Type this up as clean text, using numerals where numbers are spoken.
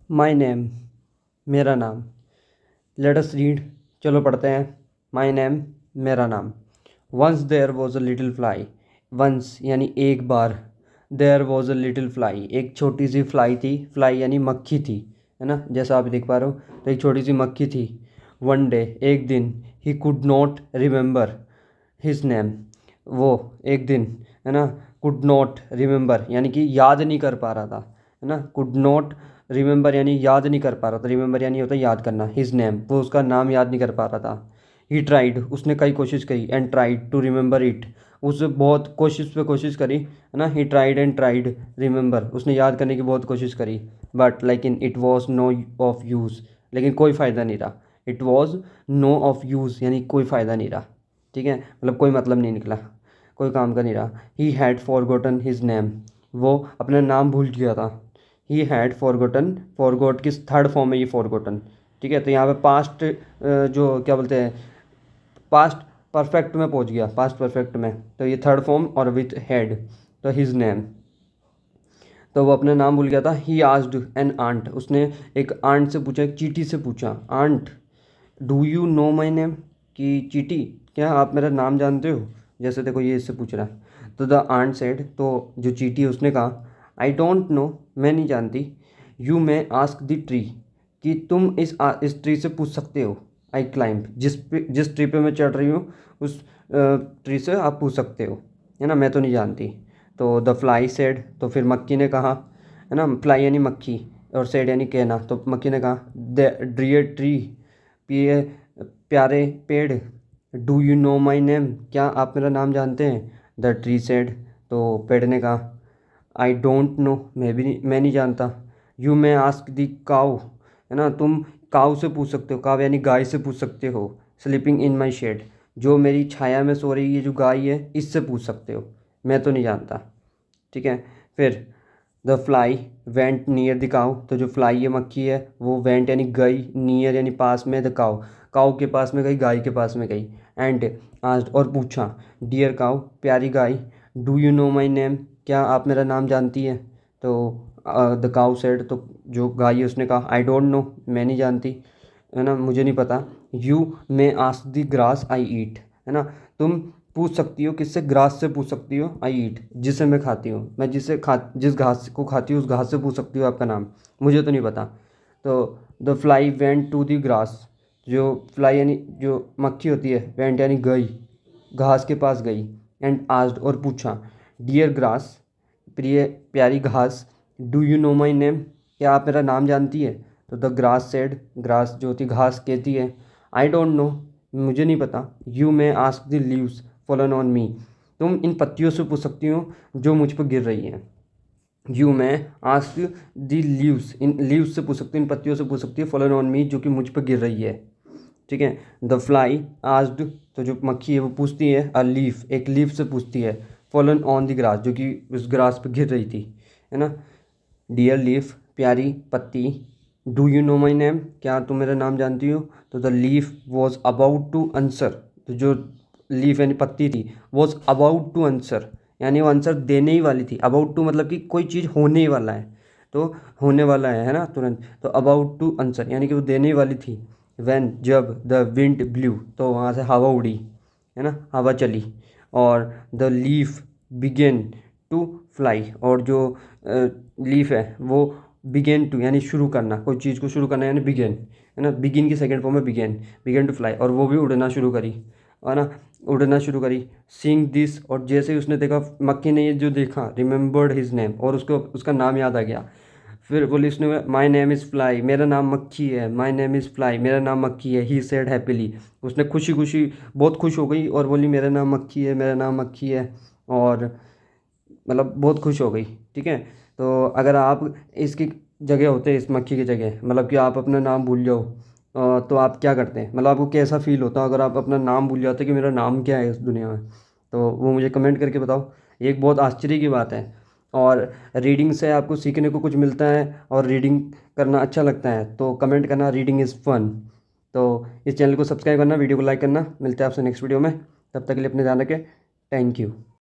माई name, मेरा नाम। Let us read, चलो पढ़ते हैं। माई नेम, मेरा नाम। Once there was a little fly. Once यानी एक बार, there was a little fly, एक छोटी सी फ्लाई थी। फ्लाई यानी मक्खी थी, है ना, जैसा आप देख पा रहे हो। तो एक छोटी सी मक्खी थी। वन डे, एक दिन, he could not remember his name, वो एक दिन, है ना, कुड नॉट रिमेंबर यानी कि याद नहीं कर पा रहा था, है ना। कुड नॉट रिमेंबर यानी याद नहीं कर पा रहा था। रिमेंबर यानी होता है याद करना। हिज नेम, वो उसका नाम याद नहीं कर पा रहा था। ही ट्राइड, उसने कई कोशिश करी। And tried to remember it, उसने बहुत कोशिश पे कोशिश करी, है ना। He tried and tried remember, उसने याद करने की बहुत कोशिश करी। बट लेकिन it was no of use, लेकिन कोई फ़ायदा नहीं रहा। It was no of use यानी कोई फ़ायदा नहीं रहा, ठीक है, मतलब कोई मतलब नहीं निकला, कोई काम का नहीं रहा। He had forgotten his name, वो अपना नाम भूल गया था। ही हैड फॉरगॉटन, फॉरगॉट की थर्ड फॉर्म है ये फॉरगॉटन, ठीक है। तो यहाँ पे पास्ट जो क्या बोलते हैं, पास्ट परफेक्ट में पहुँच गया, पास्ट परफेक्ट में। तो ये थर्ड फॉर्म और विथ हैड, तो हिज नेम, तो वो अपना नाम भूल गया था। ही आस्क्ड एन आंट, उसने एक आंट से पूछा, एक चींटी से पूछा। Ant, do you know my name, कि चींटी, क्या आप मेरा नाम जानते हो। जैसे देखो ये इससे पूछ रहा है। तो द आंट सेड, तो जो चींटी है उसने कहा, आई डोंट नो, मैं नहीं जानती। You may ask the tree, कि तुम इस ट्री से पूछ सकते हो। आई क्लाइंब, जिस ट्री पे मैं चढ़ रही हूँ उस ट्री से आप पूछ सकते हो, है ना, मैं तो नहीं जानती। तो द फ्लाई सेड, तो फिर मक्खी ने कहा, है ना, फ्लाई यानी मक्खी और सेड यानी कहना। तो मक्खी ने कहा, द डियर ट्री, पिए प्यारे पेड़, do you know my name, क्या आप मेरा नाम जानते हैं। द ट्री सेड, तो पेड़ ने कहा, आई डोंट नो, मैं नहीं जानता। यू मे आस्क द काऊ, है ना, तुम काऊ से पूछ सकते हो। काऊ यानी गाय से पूछ सकते हो। स्लीपिंग इन माई शेड, जो मेरी छाया में सो रही है जो गाय है, इससे पूछ सकते हो, मैं तो नहीं जानता, ठीक है। फिर the fly went near the cow, तो जो फ्लाई है मक्खी है वो वेंट यानी गई, नियर यानी पास में, द काऊ, काऊ के पास में गई, गाय के पास में गई। एंड आस्क्ड, और पूछा, डियर काऊ, प्यारी गाय, do you know my name, क्या आप मेरा नाम जानती है। तो द काऊ सेड, तो जो गाय है उसने कहा, आई डोंट नो, मैं नहीं जानती, है ना, मुझे नहीं पता। You may ask the grass I eat, है ना, तुम पूछ सकती हो किससे, ग्रास से पूछ सकती हो। आई ईट, जिसे मैं खाती हूँ, मैं जिस घास को खाती हूँ उस घास से पूछ सकती हो आपका नाम, मुझे तो नहीं पता। तो the fly went to the grass, जो फ्लाई यानी जो मक्खी होती है, वेंट यानी गई, घास के पास गई। एंड आस्क्ड, और पूछा, डियर ग्रास, प्रिय प्यारी घास, do you know my name, क्या आप मेरा नाम जानती है। तो द ग्रास सेड, ग्रास जो होती घास कहती है, आई डोंट नो, मुझे नहीं पता। You may ask the leaves fallen on me, तुम इन पत्तियों से पूछ सकती हो जो मुझ पर गिर रही हैं। You may ask the leaves, in leaves से पूछ सकती हो, इन पत्तियों से पूछ सकती है, फॉलन ऑन मी, जो कि मुझ पर गिर रही है, ठीक है। द फ्लाई आस्क्ड, तो जो मक्खी है वो पूछती है, अ लीफ, एक लीफ से पूछती है, फॉलन ऑन द ग्रास, जो कि उस ग्रास पे गिर रही थी, है ना। डियर लीफ, प्यारी पत्ती, do you know my name, क्या तुम मेरा नाम जानती हो। तो the leaf was about to answer, तो जो लीफ यानी पत्ती थी, वॉज अबाउट टू आंसर, यानी वो आंसर देने ही वाली थी। अबाउट टू मतलब कि कोई चीज़ होने ही वाला है, तो होने वाला है ना, तुरंत। तो अबाउट टू आंसर यानी कि वो देने ही वाली थी। वैन, जब, द विंड ब्लू, तो वहाँ से हवा उड़ी, है ना, हवा चली। और the leaf began to fly, और जो लीफ है वो बिगेन टू यानी शुरू करना, कोई चीज़ को शुरू करना यानी बिगेन, है ना। बिगिन की सेकंड फॉर्म है बिगेन, बिगेन टू फ्लाई, और वो भी उड़ना शुरू करी, है ना, उड़ना शुरू करी। सीइंग दिस, और जैसे ही उसने देखा, मक्खी ने ये जो देखा, रिमेंबर्ड हिज नेम, और उसको उसका नाम याद आ गया। फिर बोली उसने, माई नेम इज़ फ्लाई, मेरा नाम मक्खी है। माई नेम इज़ फ्लाई, मेरा नाम मक्खी है। ही सेड हैप्पीली, उसने खुशी खुशी बहुत खुश हो गई और बोली, मेरा नाम मक्खी है, मेरा नाम मक्खी है, और मतलब बहुत खुश हो गई, ठीक है। तो अगर आप इसकी जगह होते, इस मक्खी की जगह, मतलब कि आप अपना नाम भूल जाओ, तो आप क्या करते हैं, मतलब आपको कैसा फील होता अगर आप अपना नाम भूल जाते कि मेरा नाम क्या है इस दुनिया में। तो वो मुझे कमेंट करके बताओ, ये एक बहुत आश्चर्य की बात है। और रीडिंग से आपको सीखने को कुछ मिलता है और रीडिंग करना अच्छा लगता है, तो कमेंट करना, रीडिंग इज़ फन। तो इस चैनल को सब्सक्राइब करना, वीडियो को लाइक करना। मिलते हैं आपसे नेक्स्ट वीडियो में, तब तक के लिए अपने ध्यान रखें। Thank you.